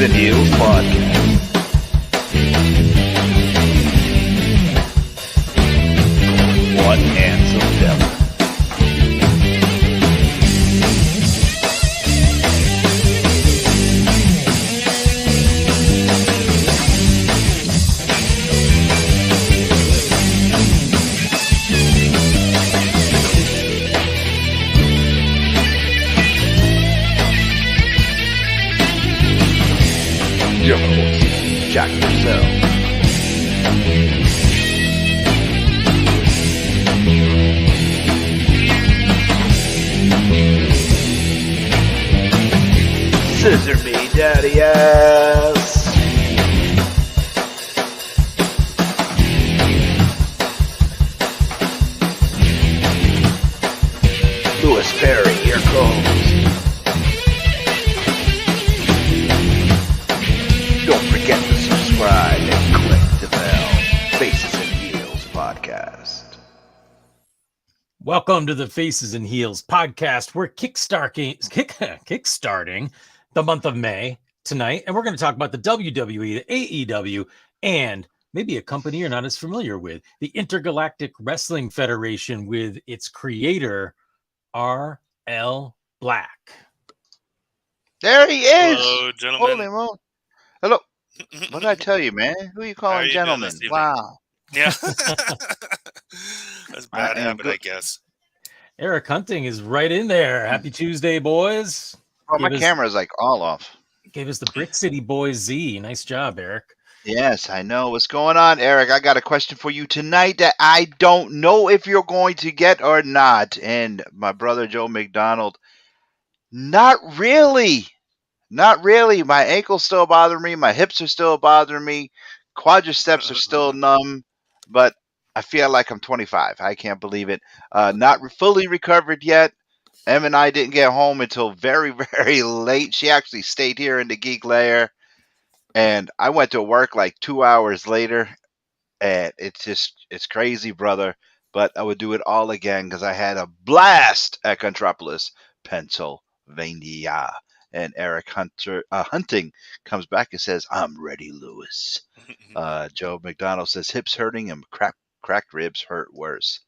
and Heels podcast. One handsome devil. Your host, Jack Purcell. Scissor me, daddy ass. Louis Perry, here comes. Don't forget to subscribe and click the bell. Faces and Heels podcast. Welcome to the Faces and Heels podcast. We're kickstarting the month of May tonight, and we're going to talk about the WWE, the AEW, and maybe a company you're not as familiar with, the Intergalactic Wrestling Federation, with its creator, R.L. Black. There he is. Hello, gentlemen. Holy moly. Hello. What did I tell you, man? Who are you How are calling you gentlemen? doing this evening? Wow. Yeah. That's a bad I am habit, good. I guess. Eric Hunting is right in there. Happy Tuesday, boys. Oh, my Give us- camera's like all off. Gave us the Brick City Boys Z. Nice job, Eric. Yes, I know. What's going on, Eric? I got a question for you tonight that I don't know if you're going to get or not. And my brother Joe McDonald, not really. Not really. My ankles still bother me. My hips are still bothering me. Quadriceps are still numb. But I feel like I'm 25. I can't believe it. Not fully recovered yet. Em and I didn't get home until very, very late. She actually stayed here in the Geek Lair. And I went to work like 2 hours later. And it's crazy, brother. But I would do it all again because I had a blast at Contropolis, Pennsylvania. And Eric Hunting comes back and says, I'm ready, Lewis. Joe McDonald says, hips hurting and cracked ribs hurt worse.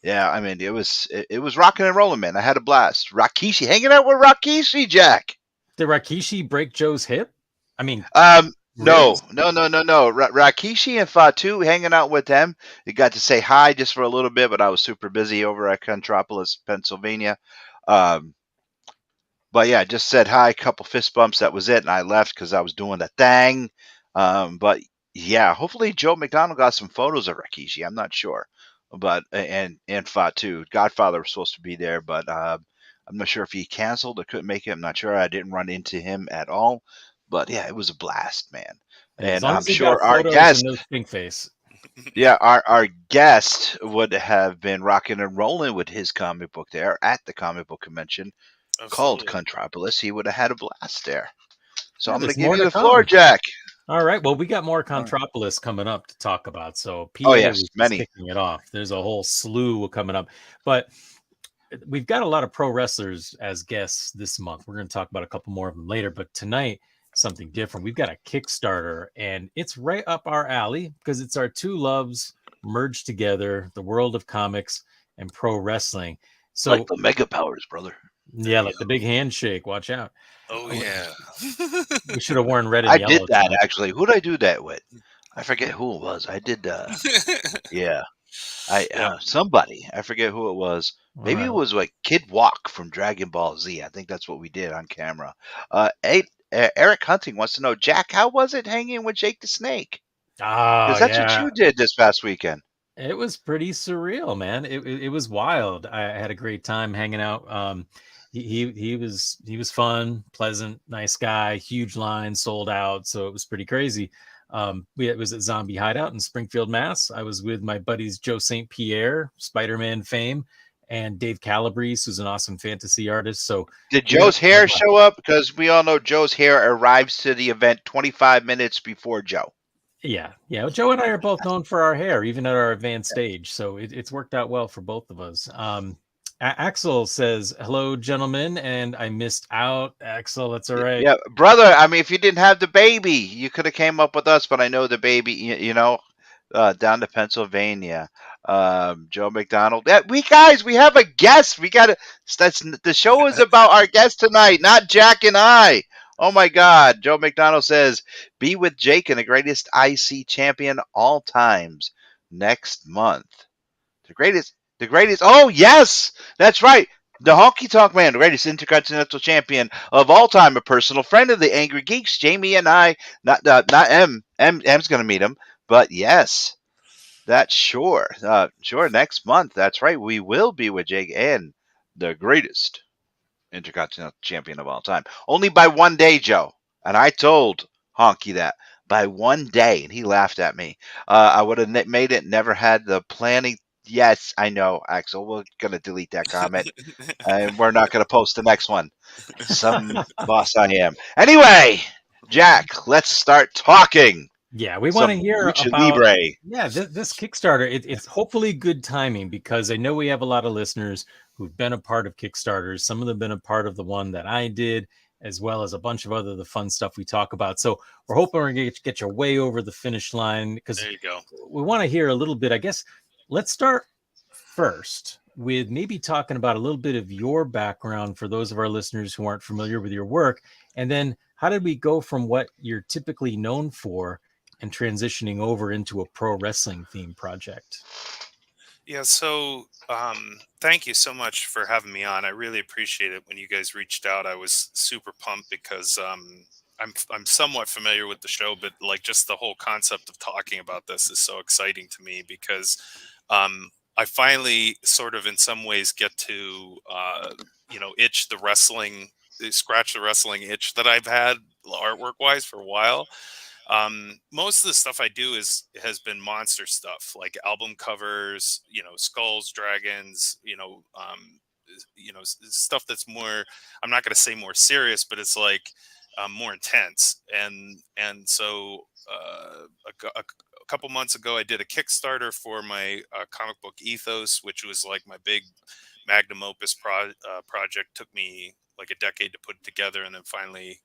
Yeah, I mean, it was rocking and rolling, man. I had a blast. Rikishi, hanging out with Rikishi, Jack. Did Rikishi break Joe's hip? I mean, No. ribs? Rikishi and Fatu, hanging out with them. You got to say hi just for a little bit, but I was super busy over at Contropolis, Pennsylvania. But yeah, just said hi, a couple fist bumps. That was it, and I left because I was doing the thing. But yeah, hopefully Joe McDonald got some photos of Rikishi. I'm not sure, but and Fatu, Godfather was supposed to be there, but I'm not sure if he canceled or couldn't make it. I'm not sure. I didn't run into him at all. But yeah, it was a blast, man. As And long I'm as he sure got our photos guest, and no stink face. yeah, our guest would have been rocking and rolling with his comic book there at the comic book convention called Absolutely. Contropolis. He would have had a blast there. So Yeah, I'm going there's to give more you to the floor, come. Jack. All right. Well, we got more All right. Contropolis coming up to talk about. So PA Oh, yes, is many. kicking it off. There's a whole slew coming up. But we've got a lot of pro wrestlers as guests this month. We're going to talk about a couple more of them later. But tonight, something different. We've got a Kickstarter, and it's right up our alley because it's our two loves merged together, the world of comics and pro wrestling. So Like the Mega Powers, brother. yeah, like the big handshake. Watch out. Oh, yeah. We should have worn red and I yellow did that, tonight. actually. Who did I do that with? I forget who it was. I did, yeah. Somebody. I forget who it was. Maybe All it right. was like Kid Walk from Dragon Ball Z. I think that's what we did on camera. Eric Hunting wants to know, Jack, how was it hanging with Jake the Snake? Oh, Because that's yeah. what you did this past weekend. It was pretty surreal, man. It was wild. I had a great time hanging out. He was fun, pleasant, nice guy. Huge line, sold out, so it was pretty crazy. It was at Zombie Hideout in Springfield, Mass. I was with my buddies Joe St. Pierre, Spider-Man fame, and Dave Calabrese, who's an awesome fantasy artist. So Did we had Joe's a ton of hair fun. show up? Because we all know Joe's hair arrives to the event 25 minutes before Joe. Yeah. Joe and I are both known for our hair, even at our advanced stage. So it's worked out well for both of us. Axel says, "Hello, gentlemen," and I missed out. Axel, that's all right. Yeah, brother. I mean, if you didn't have the baby, you could have came up with us. But I know the baby. Down to Pennsylvania. Joe McDonald. Yeah, we have a guest. We got to. That's the show is about our guest tonight, not Jack and I. Oh my God, Joe McDonald says, "Be with Jake and the greatest IC champion all times next month." The greatest, the greatest. Oh yes, that's right. The Honky Tonk Man, the greatest intercontinental champion of all time, a personal friend of the Angry Geeks, Jamie and I. Not M's gonna meet him, but yes, that's sure. Sure, next month. That's right. We will be with Jake and the greatest intercontinental champion of all time. Only by one day, Joe. And I told Honky that by one day, and he laughed at me. I would have made it. Never had the planning. Yes, I know, Axel. We're gonna delete that comment, and we're not gonna post the next one. Some boss I am. Anyway, Jack, let's start talking. Yeah, we want to Some hear lucha about libre. this Kickstarter. It's hopefully good timing because I know we have a lot of listeners who've been a part of Kickstarters. Some of them have been a part of the one that I did, as well as a bunch of other the fun stuff we talk about. So we're hoping we're going to get you way over the finish line because There you go. we want to hear a little bit. I guess let's start first with maybe talking about a little bit of your background for those of our listeners who aren't familiar with your work, and then how did we go from what you're typically known for and transitioning over into a pro wrestling theme project? Yeah, so thank you so much for having me on. I really appreciate it. When you guys reached out, I was super pumped because I'm somewhat familiar with the show, but like just the whole concept of talking about this is so exciting to me because I finally sort of in some ways get to itch the wrestling, scratch the wrestling itch that I've had artwork wise for a while. Most of the stuff I do has been monster stuff, like album covers, skulls, dragons, stuff that's more, I'm not going to say more serious, but it's like more intense. And so a couple months ago I did a Kickstarter for my comic book ethos, which was like my big magnum opus project. Took me like a decade to put it together, and then finally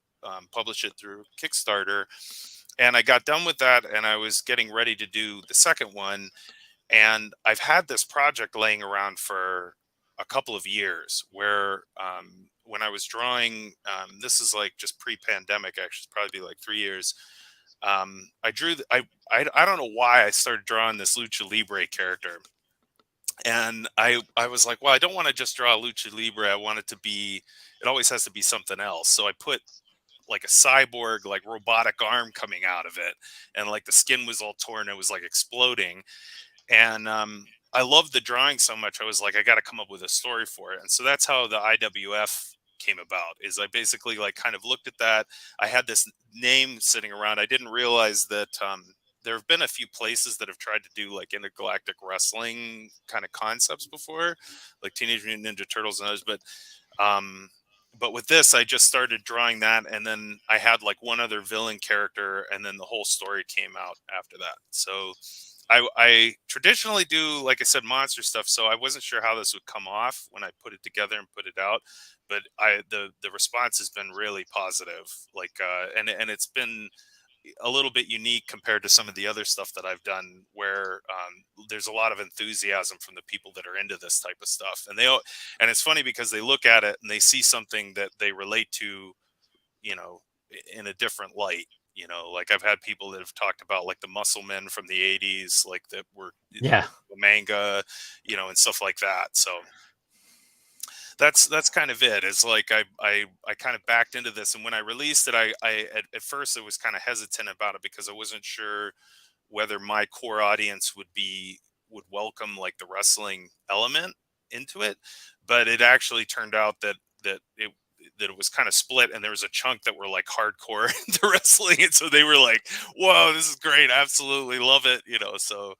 publish it through Kickstarter. And I got done with that, and I was getting ready to do the second one. And I've had this project laying around for a couple of years where when I was drawing, this is like just pre-pandemic, actually, it's probably like 3 years. I drew, I don't know why I started drawing this lucha libre character. And I was like, well, I don't want to just draw lucha libre. I want it to be, it always has to be something else. So I put like a cyborg, like robotic arm coming out of it, and like the skin was all torn, it was like exploding. And I loved the drawing so much, I was like, I got to come up with a story for it. And so that's how the IWF came about. Is I basically like kind of looked at that. I had this name sitting around. I didn't realize that there have been a few places that have tried to do like intergalactic wrestling kind of concepts before, like Teenage Mutant Ninja Turtles and others. But with this, I just started drawing that, and then I had like one other villain character, and then the whole story came out after that. So I traditionally do, like I said, monster stuff. So I wasn't sure how this would come off when I put it together and put it out, but the response has been really positive. Like and it's been a little bit unique compared to some of the other stuff that I've done, where there's a lot of enthusiasm from the people that are into this type of stuff, and and it's funny because they look at it and they see something that they relate to, you know, in a different light. Like I've had people that have talked about like the muscle men from the 80s, like that were Yeah. the manga, and stuff like that. So that's kind of it. It's like I kind of backed into this, and when I released it, I at first I was kind of hesitant about it because I wasn't sure whether my core audience would welcome like the wrestling element into it. But it actually turned out that it was kind of split, and there was a chunk that were like hardcore into wrestling, and so they were like, whoa, this is great, absolutely love it. So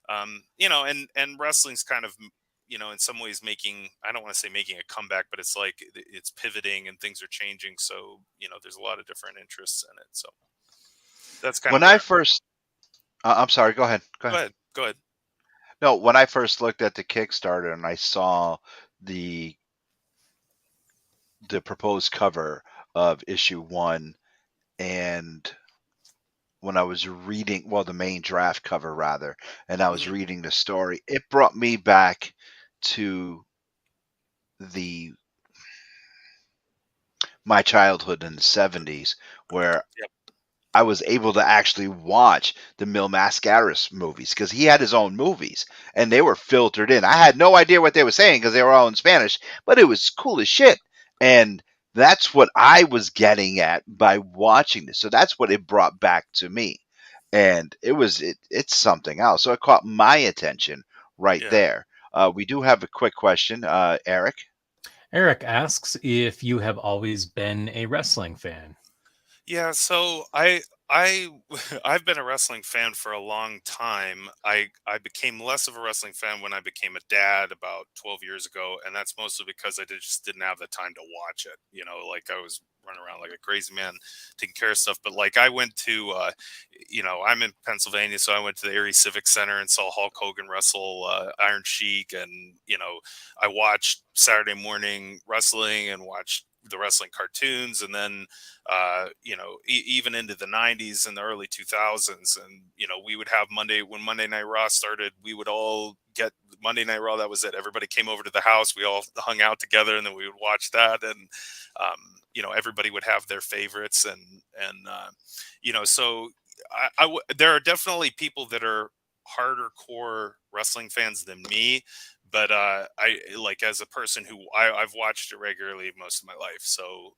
and wrestling's kind of, in some ways making, I don't want to say making a comeback, but it's like it's pivoting and things are changing. So, there's a lot of different interests in it. So that's kind of When where I first, I'm sorry. Go ahead. Go go ahead. ahead. Go ahead. No, when I first looked at the Kickstarter and I saw the proposed cover of issue 1, and when I was reading, well, the main draft cover rather, and I was Mhm. reading the story, it brought me back to the my childhood in the 70s, where Yep. I was able to actually watch the Mil Mascaras movies because he had his own movies and they were filtered in. I had no idea what they were saying because they were all in Spanish, but it was cool as shit. And that's what I was getting at by watching this. So that's what it brought back to me. And it's something else. So it caught my attention right Yeah. there. We do have a quick question, Eric. Eric asks if you have always been a wrestling fan. Yeah, so I I've been a wrestling fan for a long time. I became less of a wrestling fan when I became a dad about 12 years ago, and that's mostly because just didn't have the time to watch it. You know, like I was running around like a crazy man taking care of stuff. But like I went to I'm in Pennsylvania, so I went to the Erie Civic Center and saw Hulk Hogan wrestle Iron Sheik, and I watched Saturday morning wrestling and watched the wrestling cartoons, and then even into the 90s and the early 2000s. And we would have when Monday Night Raw started, we would all get Monday Night Raw. That was it. Everybody came over to the house, we all hung out together, and then we would watch that. And everybody would have their favorites. So there are definitely people that are harder core wrestling fans than me, but I like, as a person who I've watched it regularly most of my life. So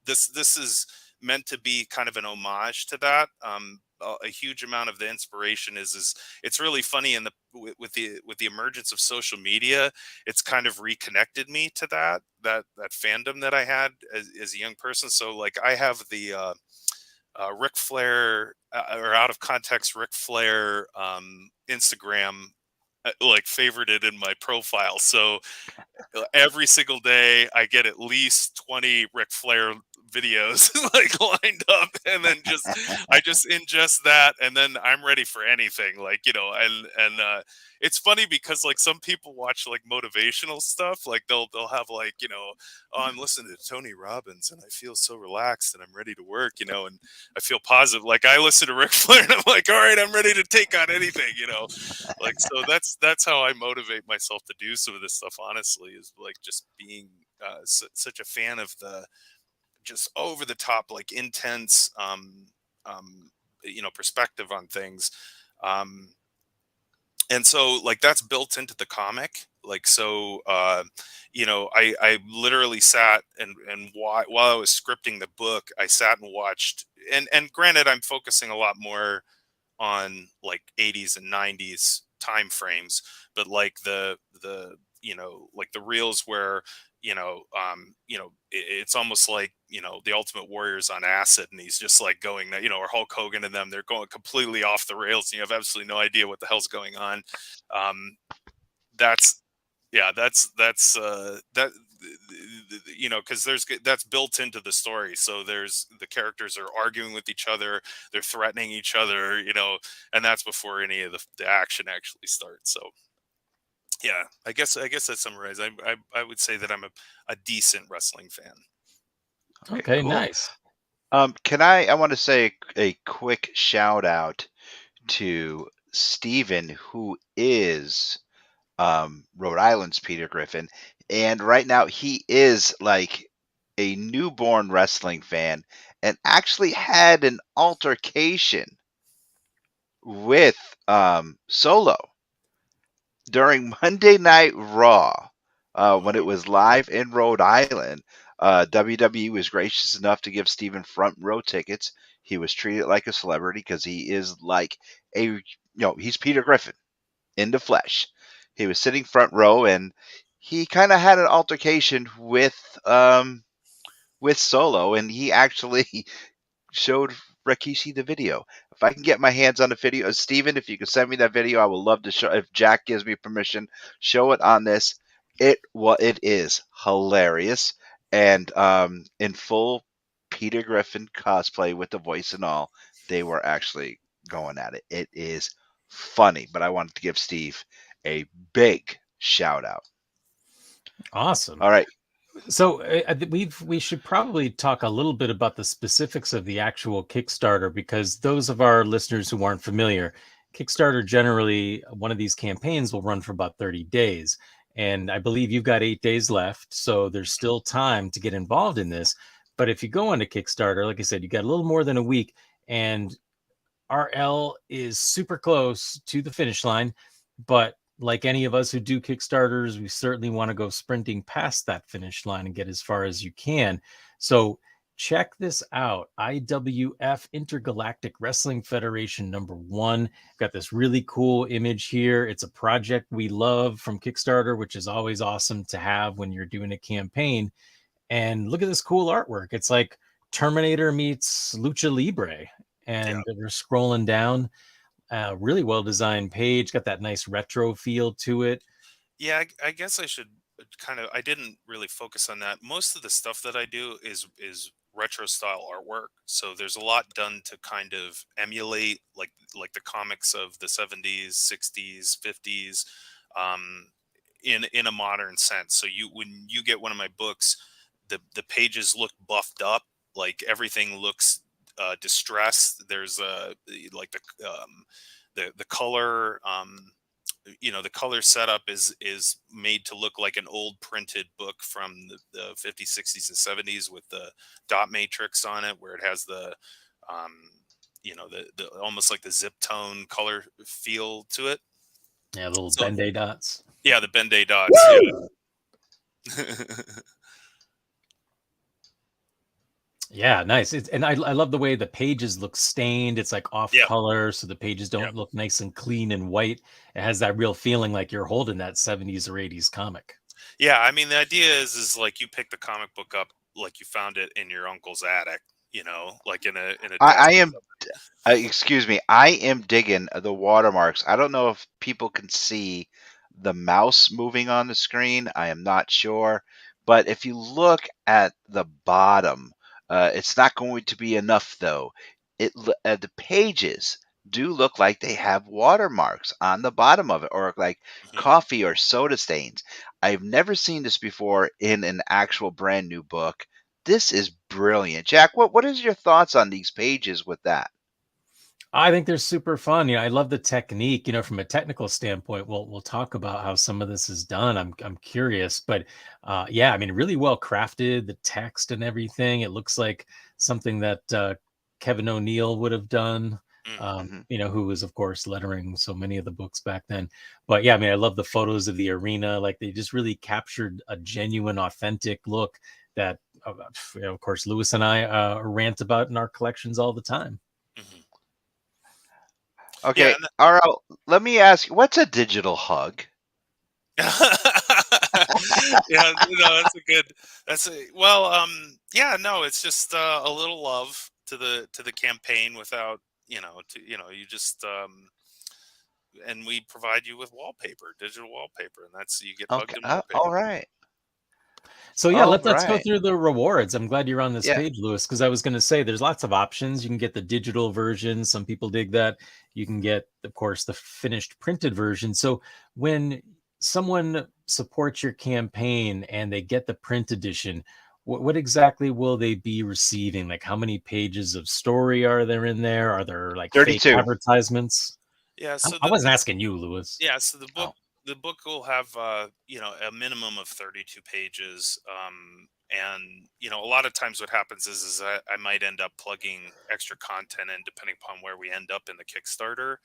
this is meant to be kind of an homage to that. A huge amount of the inspiration is it's really funny in the with the emergence of social media. It's kind of reconnected me to that fandom that I had as a young person. So like I have the Ric Flair, or out of context Ric Flair Instagram, like favorited in my profile. So every single day I get at least 20 Ric Flair videos like lined up, and then I just ingest that, and then I'm ready for anything, like, and it's funny because like some people watch like motivational stuff, like they'll have like, oh, I'm listening to Tony Robbins and I feel so relaxed and I'm ready to work, and I feel positive. Like I listen to Ric Flair and I'm like, all right, I'm ready to take on anything. Like, so that's how I motivate myself to do some of this stuff, honestly, is like just being such a fan of the just over the top, like intense perspective on things. Um and so like that's built into the comic. Like, so I literally sat and while I was scripting the book, I sat and watched. And granted, I'm focusing a lot more on like 80s and 90s time frames, but like the like the reels where it's almost like the Ultimate Warrior's on acid, and he's just like going, or Hulk Hogan and them, they're going completely off the rails and you have absolutely no idea what the hell's going on. Um that's yeah, that because that's built into the story. So there's the characters are arguing with each other, they're threatening each other, and that's before any of the action actually starts. So yeah, I guess that summarizes. I would say that I'm a decent wrestling fan. Okay, Okay, cool. nice. Can I want to say a quick shout out to Steven, who is Rhode Island's Peter Griffin. And right now he is like a newborn wrestling fan and actually had an altercation with Solo during Monday Night Raw when it was live in Rhode Island. WWE was gracious enough to give Steven front row tickets. He was treated like a celebrity because he is like he's Peter Griffin in the flesh. He was sitting front row, and he kind of had an altercation with Solo, and he actually showed Rikishi the video. If I can get my hands on the video, Steven, if you can send me that video, I would love to show. If Jack gives me permission, show it on this. It is hilarious, and in full Peter Griffin cosplay with the voice and all, they were actually going at it. It is funny, but I wanted to give Steve a big shout out. Awesome. All right. So we should probably talk a little bit about the specifics of the actual Kickstarter, because those of our listeners who aren't familiar, Kickstarter generally, one of these campaigns will run for about 30 days. And I believe you've got 8 days left, so there's still time to get involved in this. But if you go onto Kickstarter, like I said, you got a little more than a week, and RL is super close to the finish line. But like any of us who do Kickstarters, we certainly want to go sprinting past that finish line and get as far as you can. So check this out. IWF, Intergalactic Wrestling Federation #1. Got this really cool image here. It's a project we love from Kickstarter, which is always awesome to have when you're doing a campaign. And look at this cool artwork. It's like Terminator meets Lucha Libre. Yeah. And we're scrolling down. Really well designed page, got that nice retro feel to it. Yeah, I guess I should I didn't really focus on that. Most of the stuff that I do is retro style artwork. So there's a lot done to kind of emulate like the comics of the 70s, 60s, 50s um in a modern sense. So you when you get one of my books, the pages look buffed up, like everything looks distressed. There's like the color the color setup is made to look like an old printed book from the 50s, 60s, and 70s with the dot matrix on it, where it has the um the almost like the zip tone color feel to it. Yeah, little So Ben-Day dots. yeah, the Ben-Day dots. Yeah. Yeah, nice. And I love the way the pages look stained. It's like off Yeah. color, so the pages Yeah. don't look nice and clean and white. It has that real feeling like you're holding that 70s or 80s comic. Yeah, I mean the idea is like you pick the comic book up like you found it in your uncle's attic, like in a desk I or am, something. excuse me, I am digging the watermarks. I don't know if people can see the mouse moving on the screen. I am not sure. But if you look at the bottom, it's not going to be enough, though. The pages do look like they have watermarks on the bottom of it, or like Mhm. coffee or soda stains. I've never seen this before in an actual brand new book. This is brilliant. Jack, what is your thoughts on these pages with that? I think they're super fun. I love the technique. From a technical standpoint, we'll talk about how some of this is done. I'm curious, but yeah, I mean, really well crafted. The text and everything. It looks like something that Kevin O'Neill would have done. Mhm. Mhm. Who was of course lettering so many of the books back then. But yeah, I mean, I love the photos of the arena. Like they just really captured a genuine, authentic look that, of course, Lewis and I rant about in our collections all the time. Mhm. Yeah, Okay, RL, let me ask you, what's a digital hug? yeah, that's a good. That's a well. Yeah, no, it's just a little love to the campaign without you just and we provide you with wallpaper, digital wallpaper, and that's you get Okay, hugged in wallpaper. all right, So yeah, all let's go right. through the rewards. I'm glad you're on this Yeah, page, Lewis, because I was going to say there's lots of options. You can get the digital version. Some people dig that. You can get, of course, the finished printed version. So when someone supports your campaign and they get the print edition, what exactly will they be receiving? Like how many pages of story are there in there? Are there like fake 32. Yeah. advertisements? Yeah. So I wasn't asking you, Lewis. yeah, so Oh, the book will have a minimum of 32 pages. And a lot of times what happens is I might end up plugging extra content in depending upon where we end up in the Kickstarter.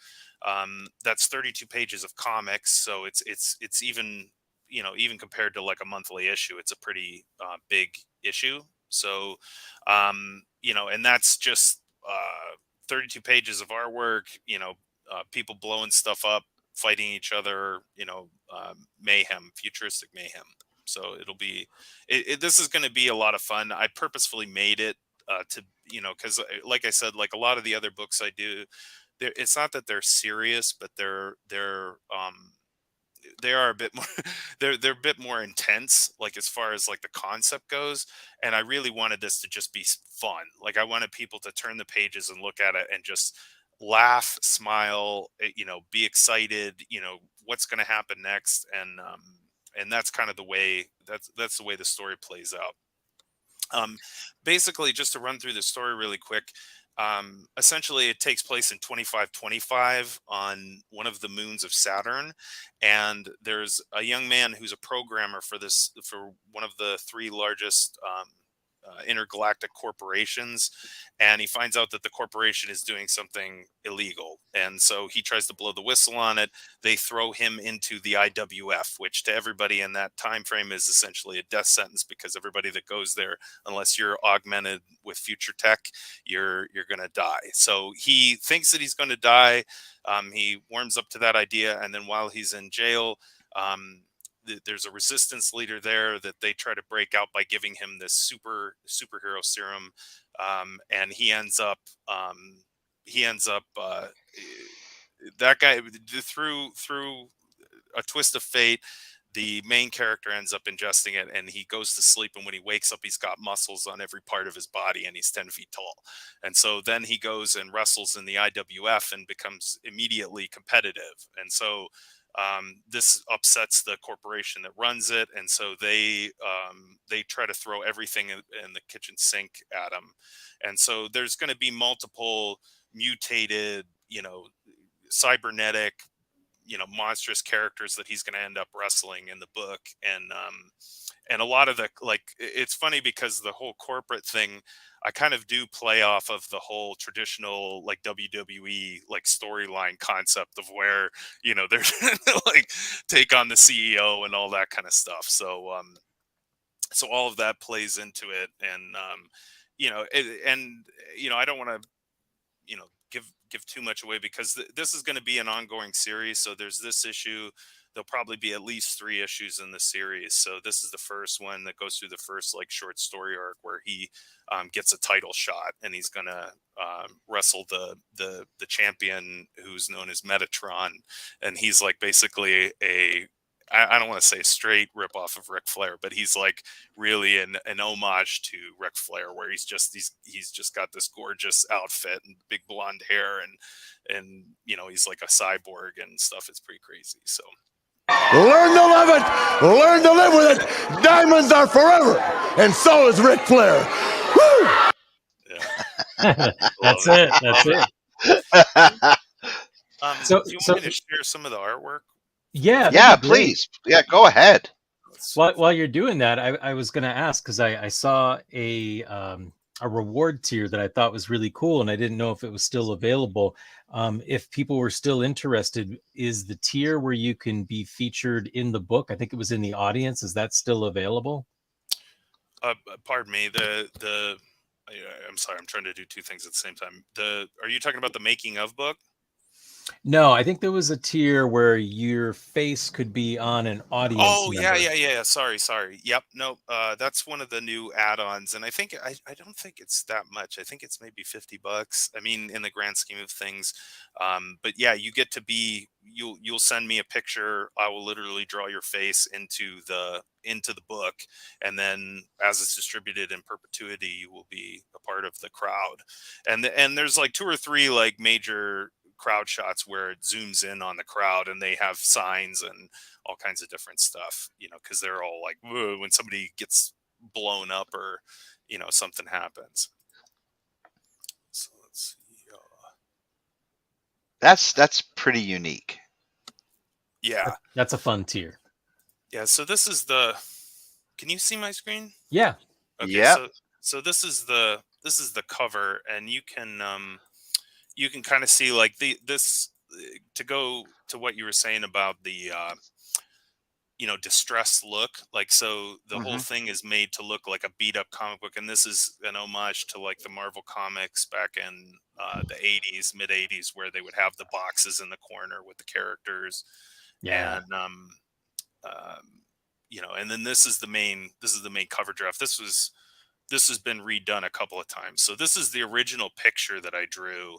That's 32 pages of comics, so it's even even compared to like a monthly issue, it's a pretty big issue. So and that's just 32 pages of artwork, people blowing stuff up, fighting each other, mayhem, futuristic mayhem. So this is going to be a lot of fun. I purposefully made it to, because like I said, like a lot of the other books I do, it's not that they're serious, but they are a bit more they're a bit more intense, like as far as like the concept goes. And I really wanted this to just be fun. Like I wanted people to turn the pages and look at it and just laugh, smile, be excited, what's going to happen next. and that's kind of the way that's the way the story plays out. Basically, just to run through the story really quick, essentially it takes place in 2525 on one of the moons of Saturn, and there's a young man who's a programmer for one of the three largest intergalactic corporations, and he finds out that the corporation is doing something illegal, and so he tries to blow the whistle on it. They throw him into the IWF, which to everybody in that time frame is essentially a death sentence, because everybody that goes there, unless you're augmented with future tech, you're going to die. So he thinks that he's going to die. He warms up to that idea, and then while he's in jail, there's a resistance leader there that they try to break out by giving him this superhero serum, and he ends up that guy, through a twist of fate, the main character ends up ingesting it, and he goes to sleep, and when he wakes up, he's got muscles on every part of his body, and he's 10 feet tall. And so then he goes and wrestles in the IWF and becomes immediately competitive. And so this upsets the corporation that runs it, and so they try to throw everything in the kitchen sink at him. And so there's going to be multiple mutated, cybernetic, monstrous characters that he's going to end up wrestling in the book. And a lot of the, like, it's funny because the whole corporate thing, I kind of do play off of the whole traditional, like, WWE, like, storyline concept of where, they're like take on the CEO and all that kind of stuff. So all of that plays into it. And I don't want to, give too much away, because this is going to be an ongoing series. So there's this issue. There'll probably be at least 3 issues in the series. So this is the first one that goes through the first, like, short story arc where he gets a title shot, and he's going to wrestle the champion, who's known as Metatron. And he's like basically I don't want to say straight ripoff of Ric Flair, but he's like really an homage to Ric Flair, where he's just got this gorgeous outfit and big blonde hair, and he's like a cyborg and stuff. It's pretty crazy. So learn to love it, learn to live with it. Diamonds are forever, and so is Ric Flair. Woo! Yeah. That's it. That's it. Do you want me to share some of the artwork? Yeah. Yeah, please. Yeah, go ahead. While you're doing that, I was going to ask, because I saw a reward tier that I thought was really cool, and I didn't know if it was still available. If people were still interested, is the tier where you can be featured in the book? I think it was in the audience. Is that still available? Pardon me. I'm sorry. I'm trying to do 2 things at the same time. Are you talking about the making of book? No, I think there was a tier where your face could be on an audience. Oh, member. yeah. Sorry. Yep. No, that's one of the new add-ons, and I think I don't think it's that much. I think it's maybe $50. I mean, in the grand scheme of things, but yeah, you get to be. You'll send me a picture. I will literally draw your face into the book, and then as it's distributed in perpetuity, you will be a part of the crowd. And there's like 2 or 3 like major crowd shots where it zooms in on the crowd, and they have signs and all kinds of different stuff, because they're all like, when somebody gets blown up or something happens. So let's see. That's pretty unique. Yeah, that's a fun tier. Yeah, so this is can you see my screen? Yeah. Okay. Yeah. So this is the cover, and you can kind of see like this, to go to what you were saying about the distressed look. Like, so the whole thing is made to look like a beat up comic book, and this is an homage to like the Marvel comics back in the 80s, mid 80s, where they would have the boxes in the corner with the characters. Yeah. And and then this is the main cover draft. This has been redone a couple of times. So this is the original picture that I drew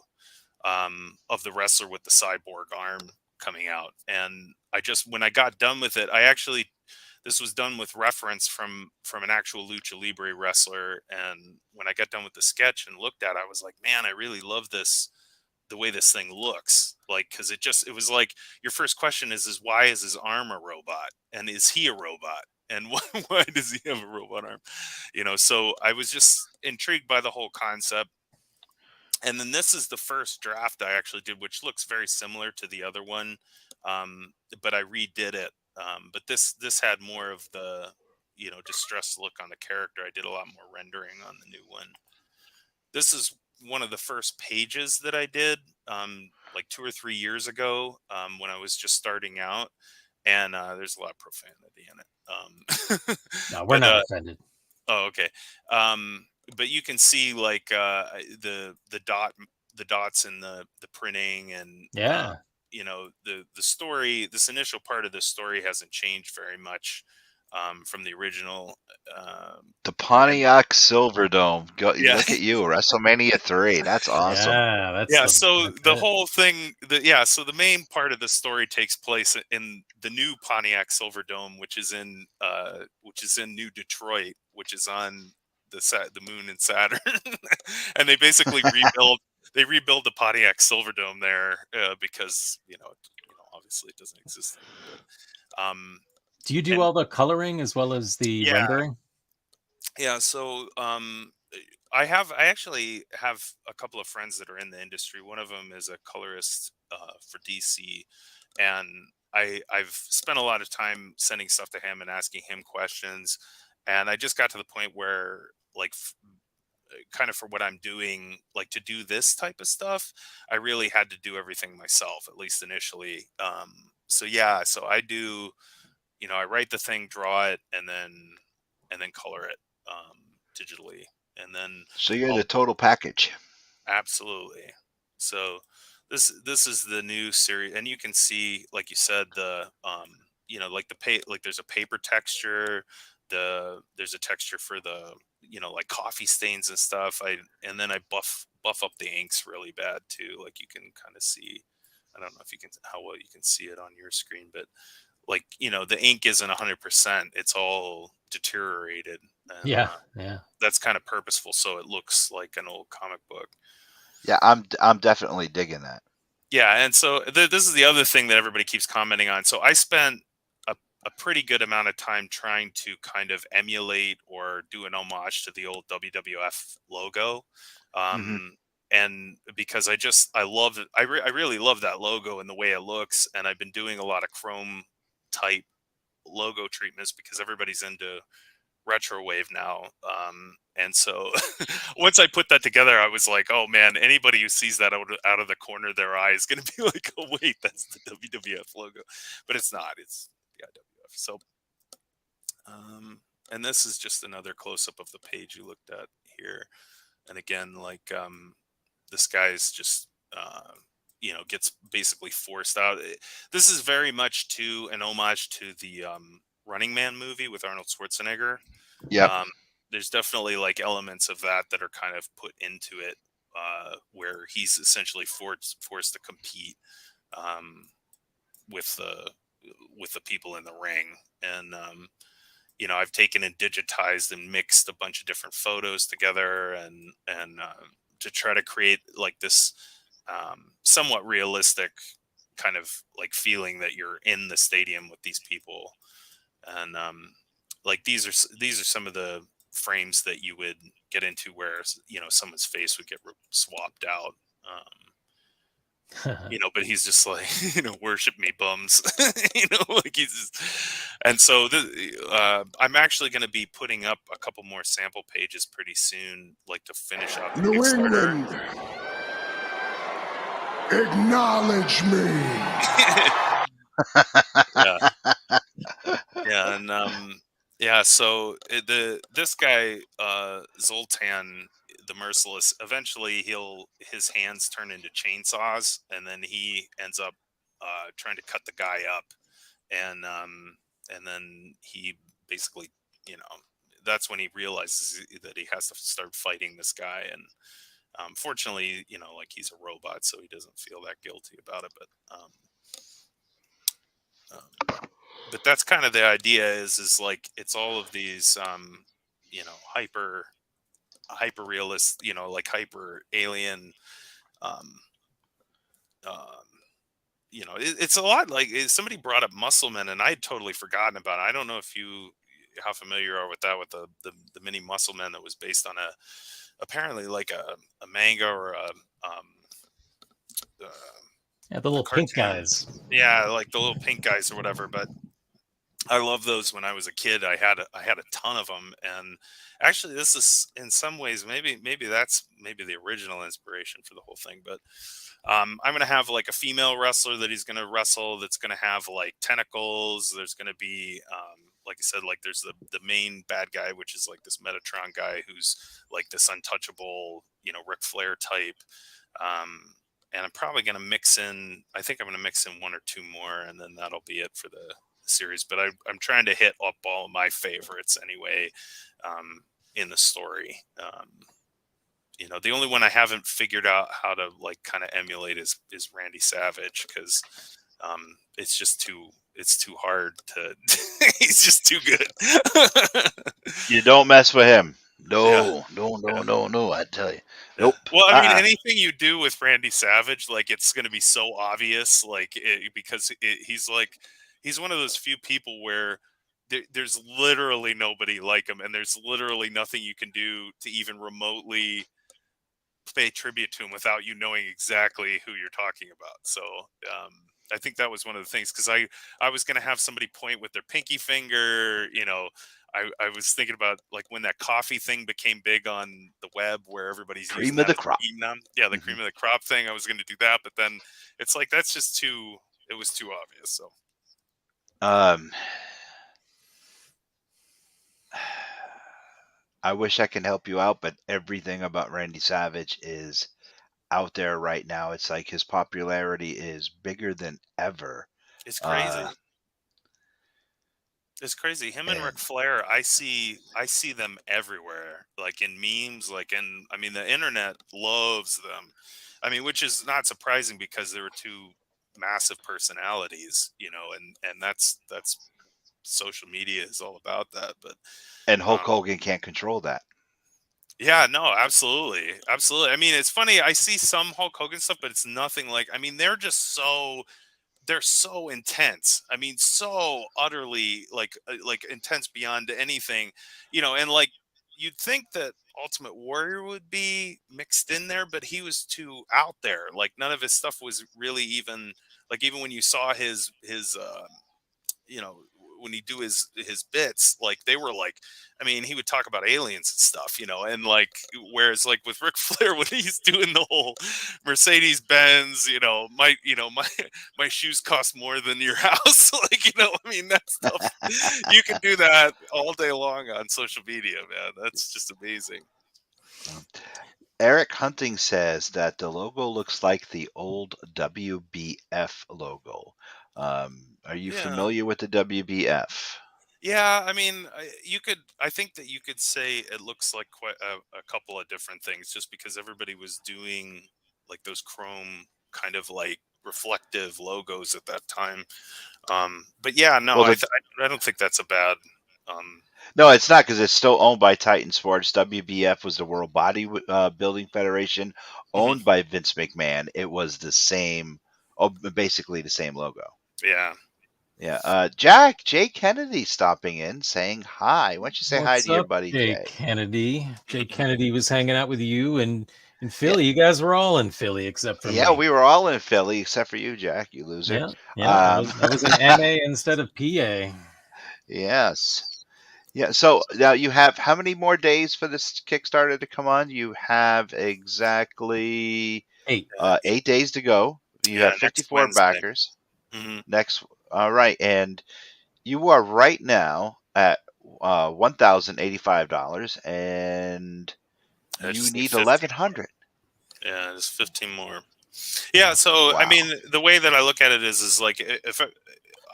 of the wrestler with the cyborg arm coming out. And when I got done with it, this was done with reference from an actual lucha libre wrestler. And when I got done with the sketch and looked at it, I was like, man, I really love this the way this thing looks, like, because it was like your first question is why is his arm a robot, and is he a robot, and why does he have a robot arm, so I was just intrigued by the whole concept. And then this is the first draft I actually did, which looks very similar to the other one, but I redid it. But this had more of the distressed look on the character. I did a lot more rendering on the new one. This is one of the first pages that I did, like 2 or 3 years ago, when I was just starting out, and there's a lot of profanity in it. No, we're But not offended. oh, okay. But you can see like the dots in the printing, and Yeah. the story. This initial part of the story hasn't changed very much from the original. The Pontiac Silverdome. Go, Yeah. look at you, WrestleMania 3. That's awesome. Yeah, So that's the it. whole thing, so the main part of the story takes place in the new Pontiac Silverdome, which is in New Detroit, which is on the moon and Saturn, and they basically rebuild the Pontiac Silverdome there because obviously it doesn't exist anymore. But Do you do and all the coloring as well as the yeah, rendering? yeah. So I actually have a couple of friends that are in the industry. One of them is a colorist for DC, and I've spent a lot of time sending stuff to him and asking him questions. And I just got to the point where, like, kind of for what I'm doing, like to do this type of stuff, I really had to do everything myself, at least initially. So yeah, so I do, I write the thing, draw it, and then color it digitally, and then So you're I'll the total package. absolutely. So this is the new series, and you can see, like you said, the like like there's a paper texture, there's a texture for the like coffee stains and stuff. And then I buff up the inks really bad too. Like you can kind of see, I don't know if you can how well you can see it on your screen, but like the ink isn't 100%. It's all deteriorated, and Yeah. that's kind of purposeful, so it looks like an old comic book. Yeah, I'm definitely digging that. Yeah, and so this is the other thing that everybody keeps commenting on. So I spent a pretty good amount of time trying to kind of emulate or do an homage to the old WWF logo, and because I love it, I really love that logo and the way it looks, and I've been doing a lot of chrome type logo treatments because everybody's into retro wave now, and so once I put that together, I was like, oh man, anybody who sees that out of the corner of their eye is going to be like, oh wait, that's the WWF logo, but it's not. It's the IWF. So and this is just another close-up of the page you looked at here, and again, like this guy's just gets basically forced out. This is very much an homage to the Running Man movie with Arnold Schwarzenegger. Yeah. There's definitely like elements of that are kind of put into it, where he's essentially forced to compete with the people in the ring. And I've taken and digitized and mixed a bunch of different photos together, and to try to create like this somewhat realistic kind of like feeling that you're in the stadium with these people. And like these are some of the frames that you would get into where someone's face would get swapped out, but he's just like worship me bums. Like he's just, and so I'm actually going to be putting up a couple more sample pages pretty soon, like to finish out the New Kickstarter. England, acknowledge me. Yeah, and so this guy Zoltan the Merciless, eventually his hands turn into chainsaws, and then he ends up trying to cut the guy up, and then he basically that's when he realizes that he has to start fighting this guy. And fortunately, like he's a robot, so he doesn't feel that guilty about it. But that's kind of the idea, is like it's all of these hyper realist, like hyper alien you know, it's a lot like somebody brought up Muscleman, and I had totally forgotten about it. I don't know if how familiar you are with that, with the mini Muscleman that was based on apparently like a manga or uh, Yeah, the a little pink cartoon. guys. Yeah, like the little pink guys or whatever. But I love those. When I was a kid, I had a ton of them, and actually, this is in some ways maybe that's maybe the original inspiration for the whole thing. But I'm gonna have like a female wrestler that he's gonna wrestle. That's gonna have like tentacles. There's gonna be like I said, like there's the main bad guy, which is like this Metatron guy who's like this untouchable, you know, Ric Flair type. And I'm probably gonna mix in. I think I'm gonna mix in one or two more, and then that'll be it for the series. But I'm trying to hit up all of my favorites anyway in the story. You know, the only one I haven't figured out how to like kind of emulate is Randy Savage, because it's too hard to. He's just too good. You don't mess with him. Yeah. No. I tell you, Yeah. nope. Well, I mean, anything you do with Randy Savage, like it's going to be so obvious, like because he's one of those few people where there's literally nobody like him, and there's literally nothing you can do to even remotely pay tribute to him without you knowing exactly who you're talking about. So I think that was one of the things, because I was going to have somebody point with their pinky finger, you know. I was thinking about like when that coffee thing became big on the web, where everybody's using Cream of that the as crop. a meme now. Yeah, the cream of the crop thing. I was going to do that, but then it's like that's just it was too obvious. So I wish I can help you out, but everything about Randy Savage is out there right now. It's like his popularity is bigger than ever. it's crazy. It's crazy. Him and Ric Flair, I see them everywhere, like in memes, like I mean, the internet loves them. I mean, which is not surprising because there were two massive personalities, you know, and that's social media is all about that. But And Hulk Hogan can't control that. yeah, no, absolutely, absolutely. I mean, it's funny. I see some Hulk Hogan stuff, but it's nothing like. I mean, they're so intense. I mean, so utterly like intense beyond anything, you know. And like you'd think that Ultimate Warrior would be mixed in there, but he was too out there. Like none of his stuff was really even like, even when you saw his you know, when he do his bits, like they were like, I mean, he would talk about aliens and stuff, you know, and like, whereas like with Ric Flair, when he's doing the whole Mercedes Benz, you know, my shoes cost more than your house, like, you know, I mean, that stuff, you can do that all day long on social media, man. That's just amazing. Eric Hunting says that the logo looks like the old WBF logo. Are you familiar with the WBF? Yeah, I mean, I think that you could say it looks like quite a couple of different things, just because everybody was doing like those chrome kind of like reflective logos at that time. But yeah, no, Well, I don't think that's a bad. No, it's not, because it's still owned by Titan Sports. WBF was the World Building Federation, owned by Vince McMahon. It was the same, basically the same logo. Yeah. Yeah. Jay Kennedy stopping in saying hi. Why don't you say hi to your buddy Jay? Kennedy? Jay Kennedy was hanging out with you and in Philly. Yeah. You guys were all in Philly except for me. Yeah, we were all in Philly except for you, Jack, you loser. Yeah. I was in NA instead of PA. Yes. Yeah, so now you have how many more days for this Kickstarter to come on? You have exactly 8 days to go. You have 54 backers. All right, and you are right now at $1,085, and you need 1,100. Yeah, there's 15 more. Yeah, so wow. I mean, the way that I look at it is like, if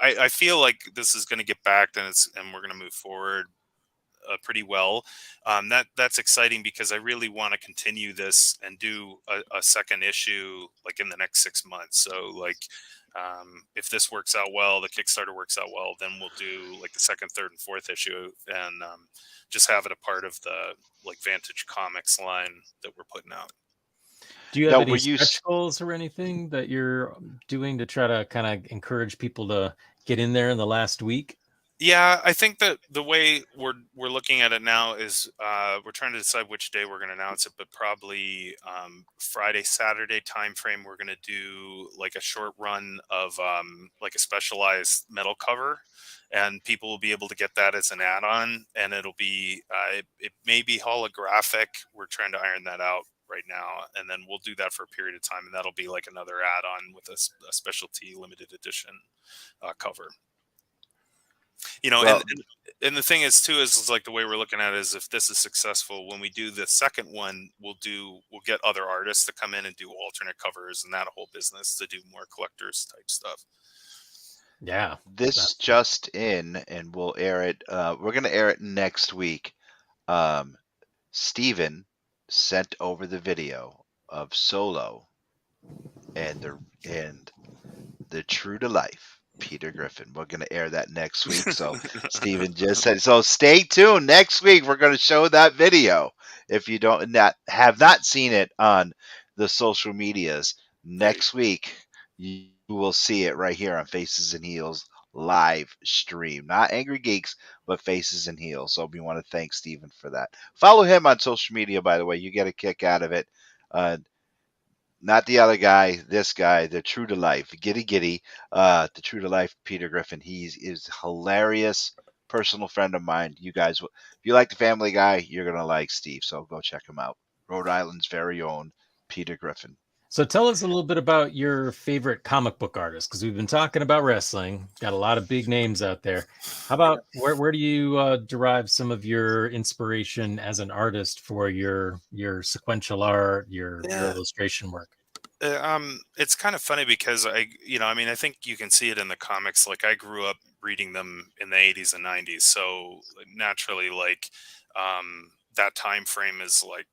I feel like this is going to get backed, and we're going to move forward pretty well. That's exciting, because I really want to continue this and do a second issue like in the next 6 months. So like, if this works out well, the Kickstarter works out well, then we'll do like the second, third, and fourth issue, and just have it a part of the like Vantage Comics line that we're putting out. Do you have Now, any were you stretch goals or anything that you're doing to try to kind of encourage people to get in there in the last week? Yeah, I think that the way we're looking at it now is we're trying to decide which day we're going to announce it, but probably Friday, Saturday time frame. We're going to do like a short run of like a specialized metal cover, and people will be able to get that as an add-on, and it'll be it may be holographic. We're trying to iron that out right now, and then we'll do that for a period of time, and that'll be like another add-on with a specialty limited edition cover. You know, well? and the thing is too is like the way we're looking at it is if this is successful, when we do the second one, we'll get other artists to come in and do alternate covers and that whole business to do more collectors type stuff. Yeah. This just in, and we'll air it. We're gonna air it next week. Steven sent over the video of Solo and the true to life Peter Griffin. We're going to air that next week. So Steven just said, so stay tuned. Next week, we're going to show that video. If you have not seen it on the social medias, next week, you will see it right here on Faces and Heels live stream. Not Angry Geeks, but Faces and Heels. So we want to thank Steven for that. Follow him on social media, by the way. You get a kick out of it. Not the other guy, this guy, the true to life, giddy, the true to life Peter Griffin. He is hilarious, personal friend of mine. You guys, if you like the Family Guy, you're gonna like Steve. So go check him out. Rhode Island's very own Peter Griffin. So tell us a little bit about your favorite comic book artist, because we've been talking about wrestling. Got a lot of big names out there. How about where do you derive some of your inspiration as an artist for your sequential art, your illustration work? It's kind of funny because I think you can see it in the comics. Like I grew up reading them in the 80s and 90s, so naturally, like that time frame is like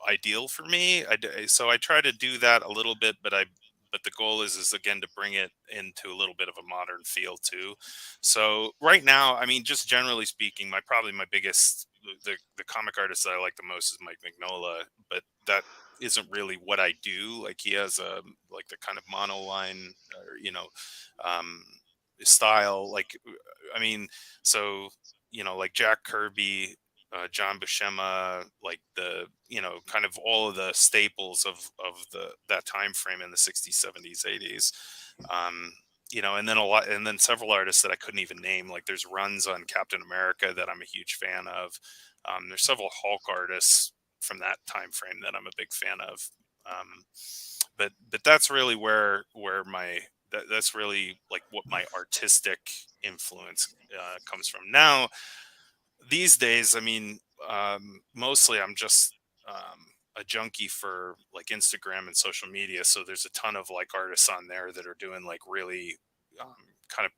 ideal for me. So I try to do that a little bit, but the goal is again to bring it into a little bit of a modern feel too. So right now, I mean, just generally speaking, probably my biggest the comic artist that I like the most is Mike Mignola, but that isn't really what I do. Like he has a like the kind of monoline or um style. Like I mean, so like Jack Kirby, John Buscema, like the kind of all of the staples of that time frame in the 60s, 70s, 80s. And then several artists that I couldn't even name. Like there's runs on Captain America that I'm a huge fan of. There's several Hulk artists from that time frame that I'm a big fan of. But that's really where that's really like what my artistic influence comes from. Now, these days, I mean, mostly I'm just a junkie for like Instagram and social media. So there's a ton of like artists on there that are doing like really kind of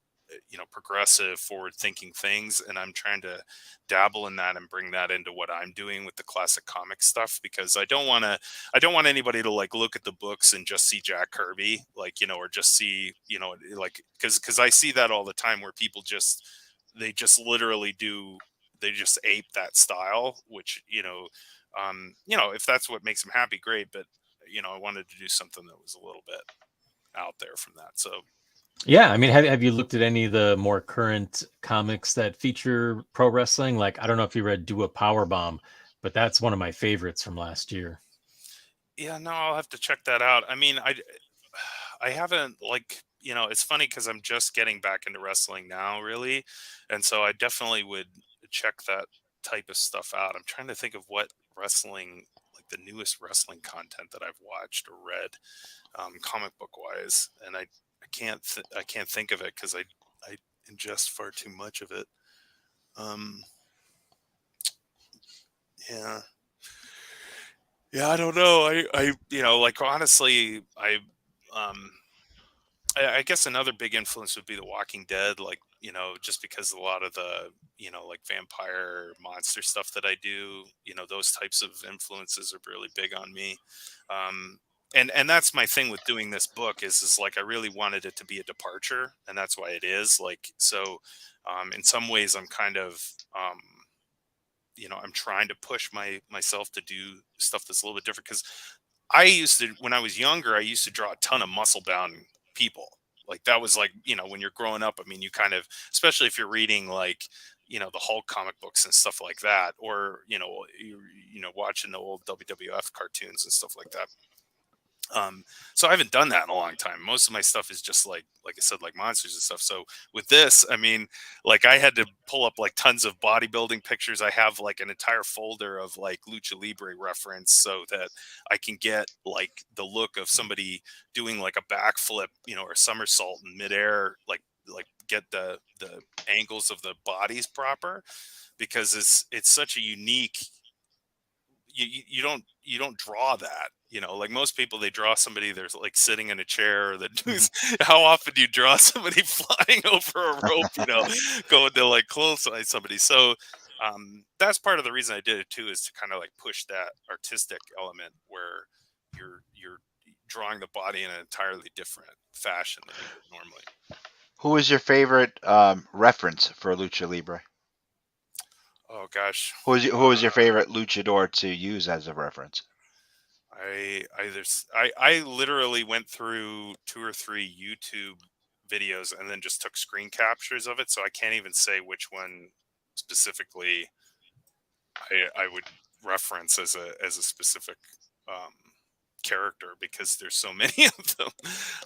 progressive, forward-thinking things, and I'm trying to dabble in that and bring that into what I'm doing with the classic comic stuff, because I don't want anybody to like look at the books and just see Jack Kirby, like or just see like because I see that all the time where people just literally they just ape that style, which if that's what makes them happy, great, but I wanted to do something that was a little bit out there from that. So yeah, I mean, have you looked at any of the more current comics that feature pro wrestling? Like, I don't know if you read Do a Powerbomb, but that's one of my favorites from last year. Yeah, no, I'll have to check that out. I mean, I haven't like, it's funny because I'm just getting back into wrestling now, really. And so I definitely would check that type of stuff out. I'm trying to think of what wrestling, like the newest wrestling content that I've watched or read, comic book wise. And I can't think of it because I ingest far too much of it. Yeah. Yeah, I don't know. I like honestly, I guess another big influence would be The Walking Dead, like, just because a lot of the, like vampire monster stuff that I do, those types of influences are really big on me. And that's my thing with doing this book is like, I really wanted it to be a departure, and that's why it is like, so, in some ways I'm kind of, I'm trying to push myself to do stuff that's a little bit different because when I was younger, I used to draw a ton of muscle bound people. Like that was like, when you're growing up, I mean, you kind of, especially if you're reading like, the Hulk comic books and stuff like that, or, watching the old WWF cartoons and stuff like that. So I haven't done that in a long time. Most of my stuff is just like I said, like monsters and stuff. So with this, I mean, like I had to pull up like tons of bodybuilding pictures. I have like an entire folder of like lucha libre reference so that I can get like the look of somebody doing like a backflip, or a somersault in midair, like get the angles of the bodies proper, because it's such a unique, you don't draw that, like most people, they draw somebody there's like sitting in a chair, or how often do you draw somebody flying over a rope, going to like clothesline somebody. So that's part of the reason I did it too, is to kind of like push that artistic element where you're drawing the body in an entirely different fashion than you would normally. Who is your favorite reference for lucha libre? Oh gosh, Who is your favorite luchador to use as a reference? I literally went through 2 or 3 YouTube videos and then just took screen captures of it, so I can't even say which one specifically I would reference as a specific character, because there's so many of them.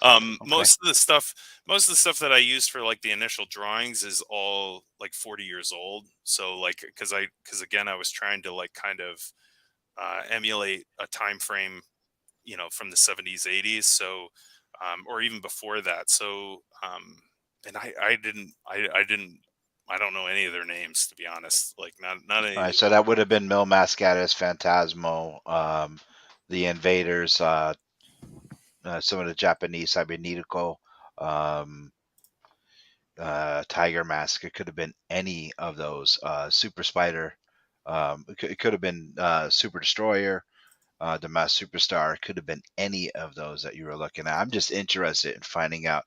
Okay. Most of the stuff that I used for like the initial drawings is all like 40 years old. So like, because again, I was trying to like kind of emulate a time frame, from the 70s, 80s. So, or even before that. So, and I don't know any of their names, to be honest. Like not any. All right, so that would have been Mil Mascaras, Phantasmo, the Invaders, some of the Japanese, Cybernico, Tiger Mask. It could have been any of those. Super Spider. It could have been Super Destroyer, the Mass Superstar. It could have been any of those that you were looking at. I'm just interested in finding out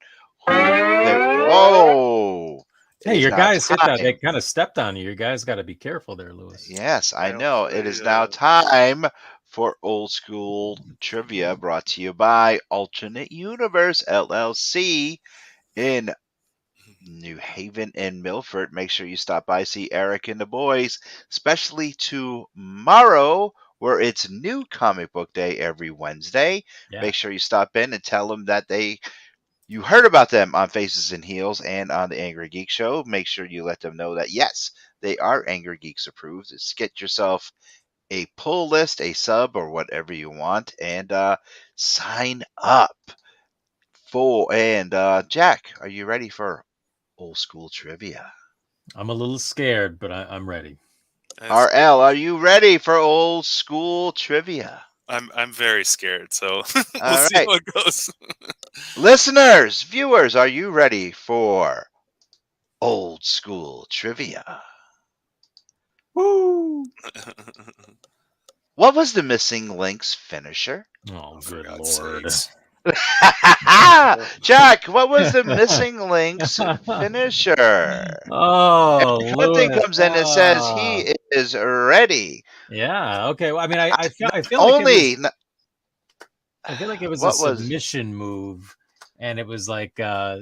who they. Whoa! It Hey, is your now guys hit that. They time. kind of stepped on you. You guys got to be careful there, Lewis. Yes, I Well, know. It is now time for Old School Trivia, brought to you by Alternate Universe LLC in New Haven and Milford. Make sure you stop by, see Eric and the boys, especially tomorrow, where it's New Comic Book Day every Wednesday. Yeah. Make sure you stop in and tell them that you heard about them on Faces and Heels and on the Angry Geek Show. Make sure you let them know that, yes, they are Angry Geeks approved. Just get yourself a pull list, a sub, or whatever you want, and sign up for. And Jack, are you ready for Old School Trivia? I'm a little scared, but I'm ready. RL, are you ready for Old School Trivia? I'm very scared, so we'll All see right. how it goes. Listeners, viewers, are you ready for Old School Trivia? Woo! What was the Missing Link's finisher? Oh, For good God's lord. sakes. Jack, what was the Missing Link's finisher? Oh, Eric Hunting Lewis. comes in and says he is ready. Yeah. Okay. Well, I mean, I feel like Only I feel like it was a what was submission move, and it was like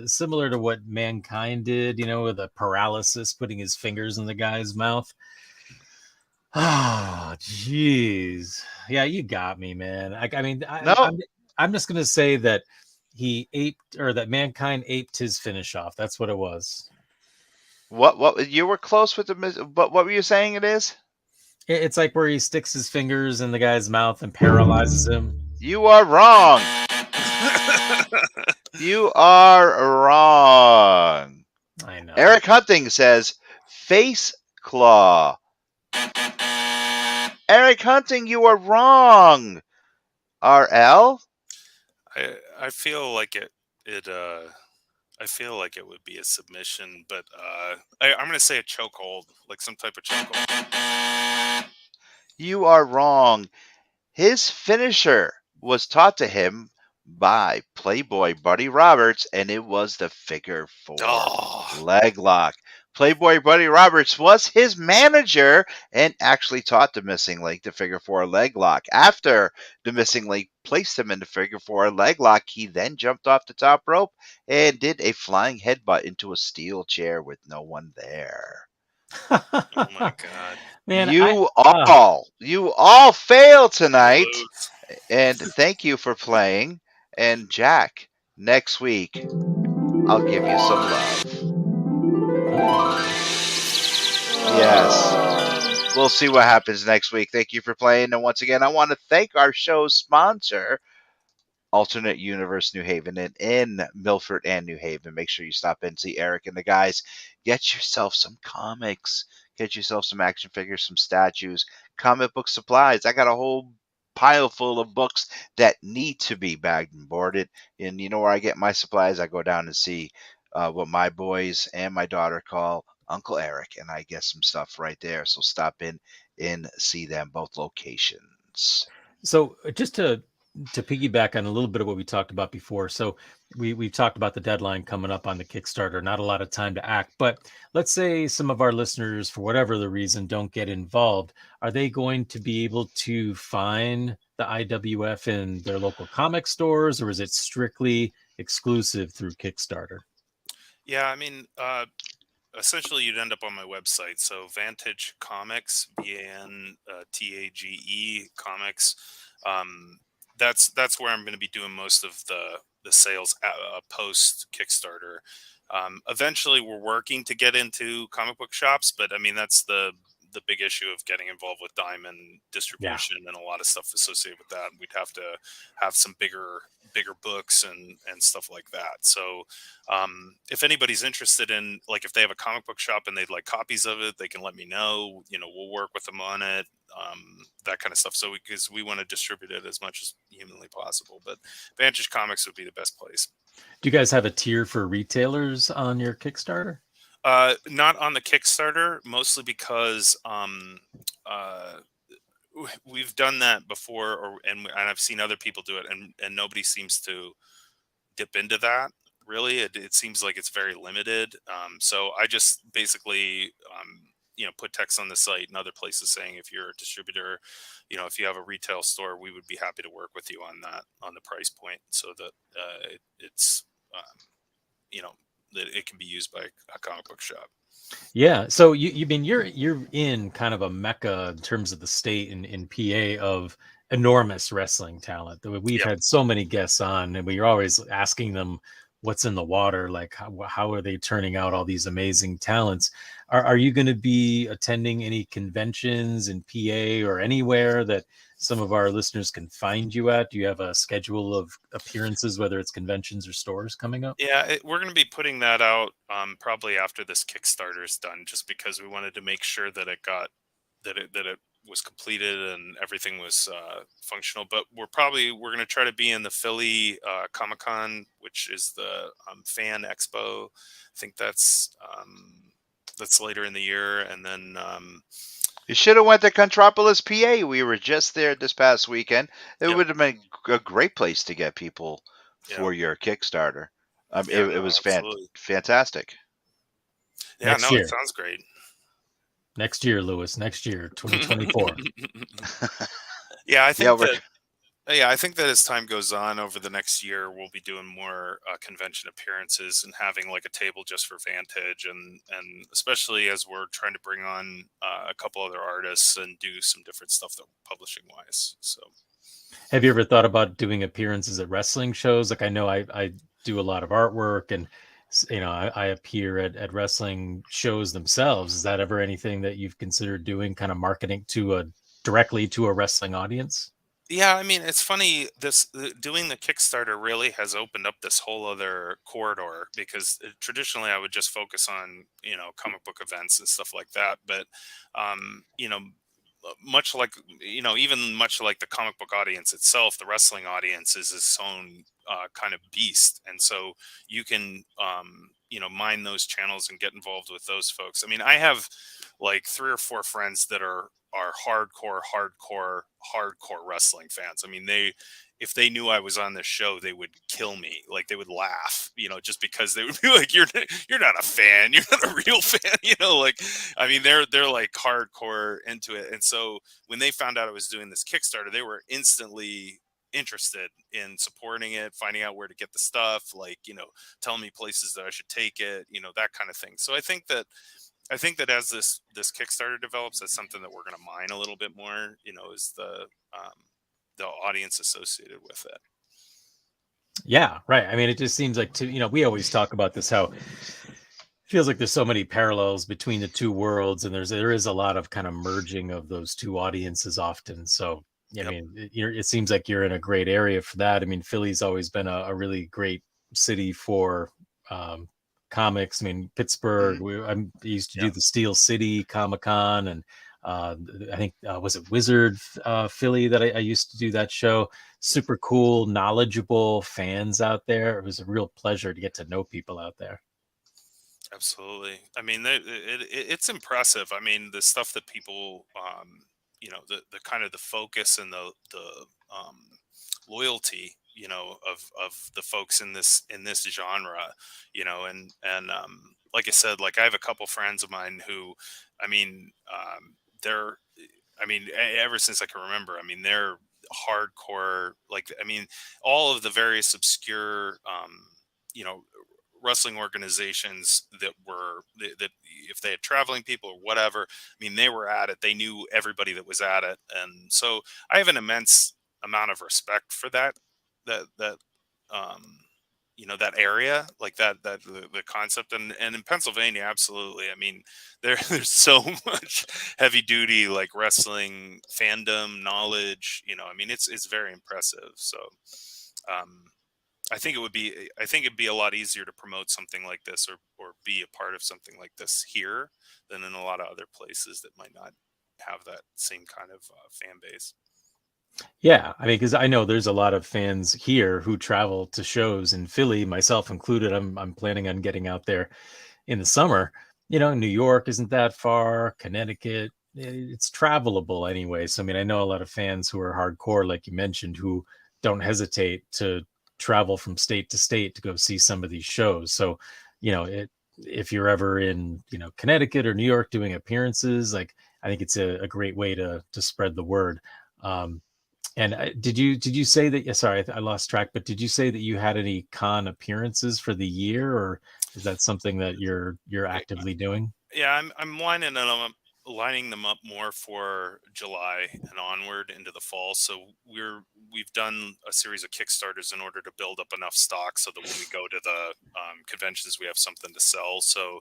similar to what Mankind did, with a paralysis, putting his fingers in the guy's mouth. Oh, jeez. Yeah, you got me, man. I mean, no? I'm just gonna say that he aped, or that Mankind aped his finish off. That's what it was. What you were close with the but what were you saying it is? It's like where he sticks his fingers in the guy's mouth and paralyzes him. You are wrong. You are wrong. I know. Eric Hunting says face claw. Eric Hunting, you are wrong. RL? I feel like I feel like it would be a submission, but I'm gonna say a chokehold, like some type of chokehold. You are wrong. His finisher was taught to him by Playboy Buddy Roberts, and it was the figure 4 leg lock. Playboy Buddy Roberts was his manager and actually taught the missing link the figure four leg lock. After the missing link placed him in the figure four leg lock, he then jumped off the top rope and did a flying headbutt into a steel chair with no one there. Oh my God. Man, You all fail tonight. Lose. And thank you for playing. And Jack, next week, I'll give you some love. Yes. We'll see what happens next week. Thank you for playing. And once again, I want to thank our show's sponsor, Alternate Universe New Haven, and in Milford and New Haven. Make sure you stop in and see Eric and the guys. Get yourself some comics. Get yourself some action figures, some statues, comic book supplies. I got a whole pile full of books that need to be bagged and boarded. And you know where I get my supplies? I go down and see what my boys and my daughter call Uncle Eric, and I get some stuff right there. So stop in and see them, both locations. So just to piggyback on a little bit of what we talked about before. So we've talked about the deadline coming up on the Kickstarter, not a lot of time to act, but let's say some of our listeners, for whatever the reason, don't get involved. Are they going to be able to find the IWF in their local comic stores, or is it strictly exclusive through Kickstarter? Yeah, I mean, essentially you'd end up on my website. So Vantage Comics, VANTAGE Comics. That's where I'm going to be doing most of the sales post Kickstarter. Eventually, we're working to get into comic book shops, but I mean that's the big issue of getting involved with Diamond distribution and a lot of stuff associated with that. We'd have to have some bigger books and stuff like that. So if anybody's interested in, like, if they have a comic book shop and they'd like copies of it, they can let me know. You know, we'll work with them on it, that kind of stuff. So because we want to distribute it as much as humanly possible, but Vantage Comics would be the best place. Do you guys have a tier for retailers on your Kickstarter? Not on the Kickstarter, mostly because we've done that before, and I've seen other people do it, and nobody seems to dip into that. Really, it seems like it's very limited. So I just basically, put text on the site and other places saying if you're a distributor, if you have a retail store, we would be happy to work with you on that, on the price point, so that it's that it can be used by a comic book shop. Yeah. So you mean you're in kind of a mecca in terms of the state in PA of enormous wrestling talent. We've had so many guests on, and we're always asking them what's in the water, like how are they turning out all these amazing talents. Are you going to be attending any conventions in PA or anywhere that some of our listeners can find you at? Do you have a schedule of appearances, whether it's conventions or stores, coming up? Yeah, we're going to be putting that out probably after this Kickstarter is done, just because we wanted to make sure that it was completed and everything was functional. But we're going to try to be in the Philly Comic-Con, which is the fan expo. I think that's later in the year, and then you should have went to Contropolis, PA. We were just there this past weekend. It would have been a great place to get people for your Kickstarter. It was fantastic. Yeah, next year. It sounds great. Next year, Lewis. Next year, 2024. I think that as time goes on over the next year, we'll be doing more convention appearances and having like a table just for Vantage, and especially as we're trying to bring on a couple other artists and do some different stuff that publishing wise. So, have you ever thought about doing appearances at wrestling shows? Like, I know I do a lot of artwork, and I appear at wrestling shows themselves. Is that ever anything that you've considered doing, kind of marketing directly to a wrestling audience? Yeah, I mean, it's funny, doing the Kickstarter really has opened up this whole other corridor, because traditionally I would just focus on, comic book events and stuff like that. But, much like, even much like the comic book audience itself, the wrestling audience is its own kind of beast. And so you can, mine those channels and get involved with those folks. I mean, I have like 3 or 4 friends that are hardcore wrestling fans. I mean, if they knew I was on this show, they would kill me. Like, they would laugh, just because they would be like, you're not a fan. You're not a real fan. Like, I mean, they're like hardcore into it. And so when they found out I was doing this Kickstarter, they were instantly interested in supporting it, finding out where to get the stuff, like, telling me places that I should take it, that kind of thing. So I think that as this Kickstarter develops, that's something that we're going to mine a little bit more, is the audience associated with it. Yeah, right. I mean, it just seems like we always talk about this, how it feels like there's so many parallels between the two worlds, and there is a lot of kind of merging of those two audiences often. So, I Yep. mean, it seems like you're in a great area for that. I mean, Philly's always been a really great city for comics. I mean, Pittsburgh, I used to do the Steel City Comic Con, and I think was it Wizard Philly that I used to do that show. Super cool, knowledgeable fans out there. It was a real pleasure to get to know people out there. Absolutely. I mean, it's impressive. I mean, the stuff that people, the kind of the focus and the loyalty, of the folks in this genre, and like I said, like, I have a couple friends of mine who, I mean, they're, ever since I can remember, I mean, they're hardcore. Like, I mean, all of the various obscure, wrestling organizations that if they had traveling people or whatever, I mean, they were at it. They knew everybody that was at it, and so I have an immense amount of respect for that that area, like the concept, and in Pennsylvania, absolutely. I mean, there's so much heavy duty, like, wrestling fandom knowledge. I mean, it's very impressive. So I think it'd be a lot easier to promote something like this, or be a part of something like this here, than in a lot of other places that might not have that same kind of fan base. Yeah, I mean, because I know there's a lot of fans here who travel to shows in Philly, myself included. I'm planning on getting out there in the summer. New York isn't that far. Connecticut, it's travelable anyway. So I mean, I know a lot of fans who are hardcore, like you mentioned, who don't hesitate to travel from state to state to go see some of these shows. So, if you're ever in Connecticut or New York doing appearances, like, I think it's a great way to spread the word. And did you say that? Yeah, sorry, I lost track. But did you say that you had any con appearances for the year, or is that something that you're actively doing? Yeah, I'm lining them up more for July and onward into the fall. So we've done a series of Kickstarters in order to build up enough stock so that when we go to the conventions, we have something to sell. So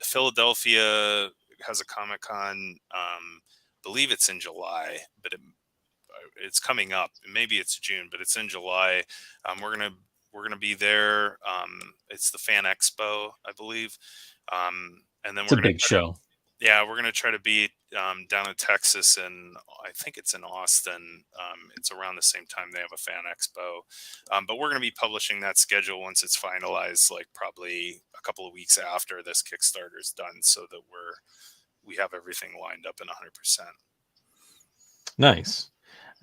Philadelphia has a Comic-Con. Believe it's in July, but it's coming up. Maybe it's June, but it's in July. We're gonna be there. It's the Fan Expo, I believe. And then It's a big show. we're gonna try to be down in Texas, and I think it's in Austin. It's around the same time they have a Fan Expo. But we're gonna be publishing that schedule once it's finalized, like probably a couple of weeks after this Kickstarter is done, so that we have everything lined up in 100%. Nice.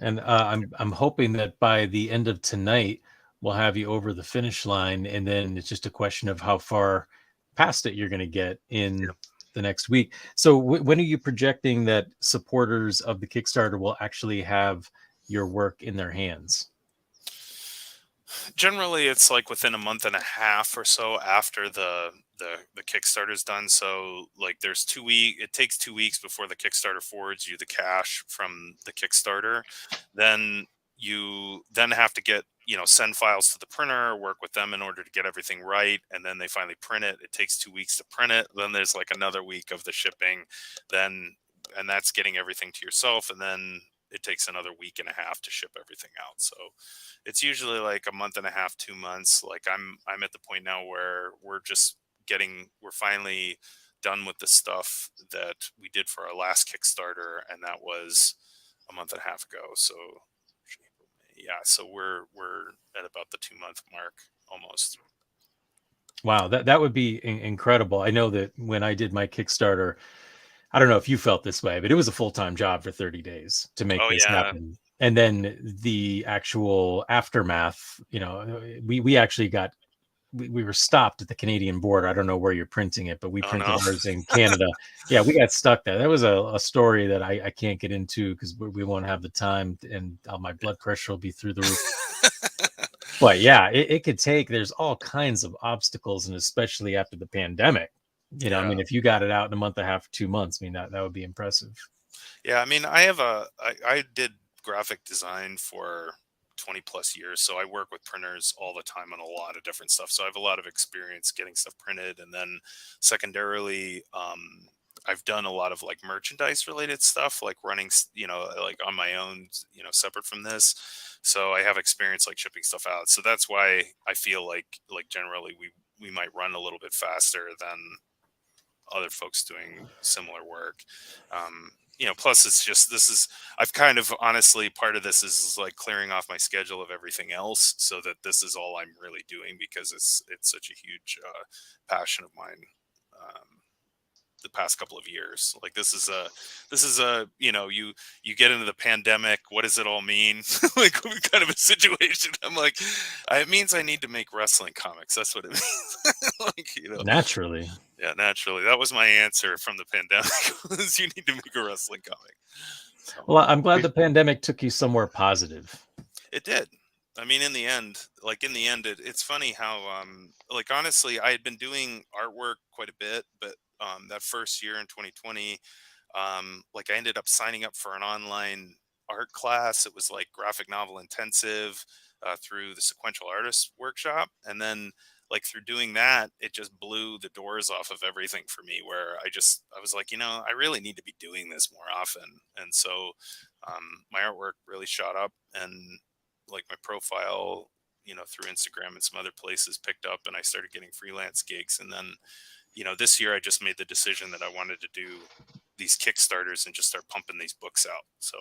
And I'm hoping that by the end of tonight, we'll have you over the finish line, and then it's just a question of how far past it you're going to get in the next week. So when are you projecting that supporters of the Kickstarter will actually have your work in their hands? Generally, it's like within a month and a half or so after the Kickstarter is done. So, like, there's 2 weeks. It takes 2 weeks before the Kickstarter forwards you the cash from the Kickstarter. Then you have to get send files to the printer, work with them in order to get everything right, and then they finally print it. It takes 2 weeks to print it. Then there's like another week of the shipping. And that's getting everything to yourself, and then it takes another week and a half to ship everything out. So it's usually like a month and a half, 2 months. Like, I'm at the point now where we're finally done with the stuff that we did for our last Kickstarter, and that was a month and a half ago. So yeah, so we're at about the 2 month mark almost. Wow, that would be incredible. I know that when I did my Kickstarter, I don't know if you felt this way, but it was a full-time job for 30 days to make Oh this yeah. happen. And then the actual aftermath, we actually got, we were stopped at the Canadian border. I don't know where you're printing it, but we Oh printed no. ours in Canada. Yeah, we got stuck there. That was a story that I can't get into because we won't have the time, and my blood pressure will be through the roof. But yeah, it could take, there's all kinds of obstacles, and especially after the pandemic. I mean, if you got it out in a month and a half, 2 months, I mean, that would be impressive. Yeah, I mean, I did graphic design for 20 plus years, so I work with printers all the time on a lot of different stuff. So I have a lot of experience getting stuff printed, and then secondarily, I've done a lot of like merchandise related stuff, like running, like on my own, separate from this. So I have experience like shipping stuff out. So that's why I feel like generally we might run a little bit faster than other folks doing similar work. Plus it's just, I've kind of honestly, part of this is like clearing off my schedule of everything else so that this is all I'm really doing, because it's such a huge passion of mine. The past couple of years, like this is a you get into the pandemic, what does it all mean? Like kind of a situation. I'm like, it means I need to make wrestling comics. That's what it means. Naturally. Yeah, naturally. That was my answer from the pandemic, was you need to make a wrestling comic. So, well, I'm glad the pandemic took you somewhere positive. It did. I mean, in the end, it's funny how, honestly, I had been doing artwork quite a bit, but that first year in 2020, I ended up signing up for an online art class. It was like graphic novel intensive through the Sequential Artists Workshop. And then through doing that, it just blew the doors off of everything for me, where I was like, I really need to be doing this more often. And so my artwork really shot up, and like my profile, through Instagram and some other places picked up, and I started getting freelance gigs. And then, this year I just made the decision that I wanted to do these Kickstarters and just start pumping these books out. So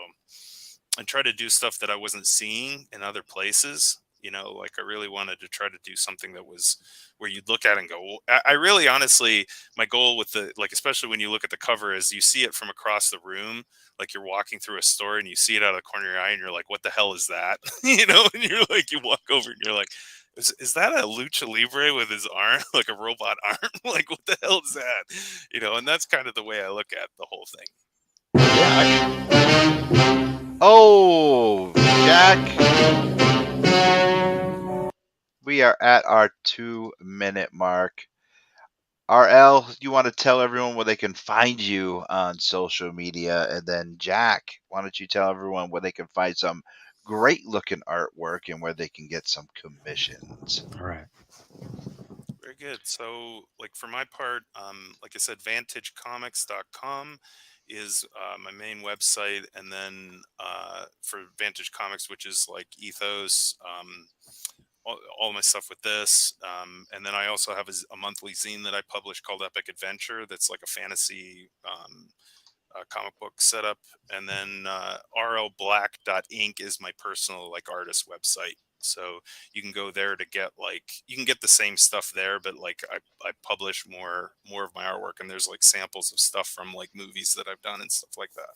I try to do stuff that I wasn't seeing in other places. I really wanted to try to do something that was where you'd look at it and go, well, I really, honestly, my goal with the, especially when you look at the cover, is you see it from across the room. Like you're walking through a store and you see it out of the corner of your eye and you're like, what the hell is that? And you're like, you walk over and you're like, is that a lucha libre with his arm, like a robot arm? Like, what the hell is that? And that's kind of the way I look at the whole thing. Oh, Jack. We are at our 2-minute mark. RL, you want to tell everyone where they can find you on social media? And then Jack, why don't you tell everyone where they can find some great looking artwork and where they can get some commissions? All right. Very good. So, for my part, like I said, vantagecomics.com is my main website. And then for Vantage Comics, which is like Ethos, all my stuff with this. And then I also have a monthly zine that I publish called Epic Adventure. That's like a fantasy comic book setup. And then rlblack.inc is my personal artist website. So you can go there to get you can get the same stuff there, but I publish more of my artwork, and there's samples of stuff from movies that I've done and stuff like that.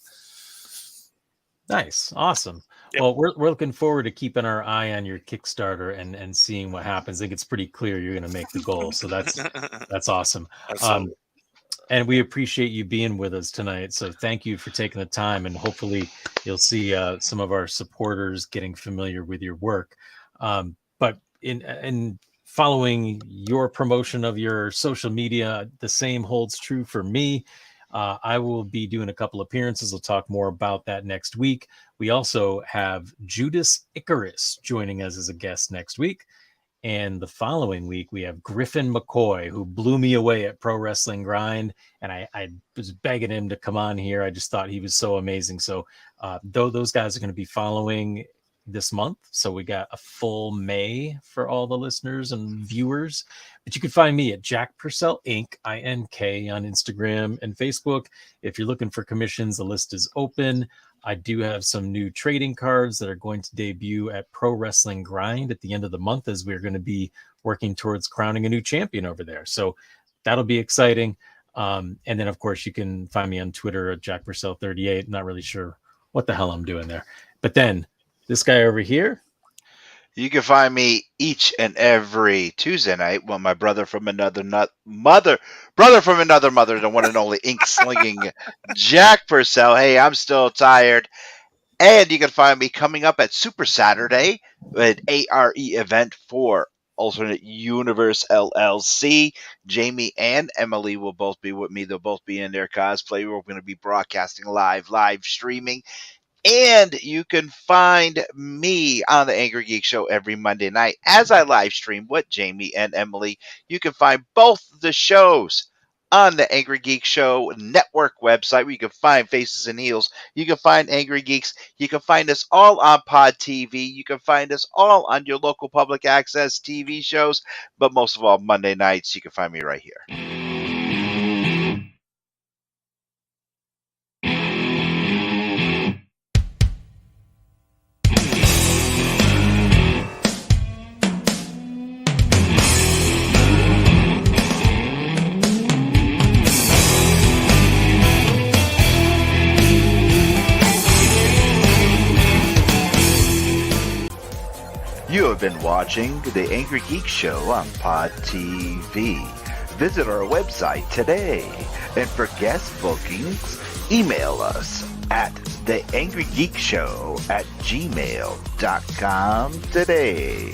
Nice. Awesome. Yep. Well, we're looking forward to keeping our eye on your Kickstarter and seeing what happens. I think it's pretty clear you're going to make the goal. So that's awesome. And we appreciate you being with us tonight. So thank you for taking the time, and hopefully you'll see some of our supporters getting familiar with your work. But in following your promotion of your social media, the same holds true for me. I will be doing a couple appearances. We'll talk more about that next week. We also have Judas Icarus joining us as a guest next week. And the following week, we have Griffin McCoy, who blew me away at Pro Wrestling Grind. And I was begging him to come on here. I just thought he was so amazing. So those guys are going to be following this month. So we got a full May for all the listeners and viewers. But you can find me at Jack Purcell Inc. INK on Instagram and Facebook. If you're looking for commissions, the list is open. I do have some new trading cards that are going to debut at Pro Wrestling Grind at the end of the month, as we're going to be working towards crowning a new champion over there. So that'll be exciting. And then, of course, you can find me on Twitter at Jack Purcell 38. Not really sure what the hell I'm doing there. But then this guy over here. You can find me each and every Tuesday night when my brother from another mother, the one and only ink slinging Jack Purcell. Hey, I'm still tired. And you can find me coming up at Super Saturday, an ARE event for Alternate Universe LLC. Jamie and Emily will both be with me. They'll both be in their cosplay. We're going to be broadcasting live streaming. And you can find me on the Angry Geek Show every Monday night as I live stream with Jamie and Emily. You can find both the shows on the Angry Geek Show network website where you can find Faces and Heels. You can find Angry Geeks. You can find us all on Pod TV. You can find us all on your local public access TV shows. But most of all, Monday nights, you can find me right here. You have been watching The Angry Geek Show on Pod TV. Visit our website today. And for guest bookings, email us at theangrygeekshow@gmail.com today.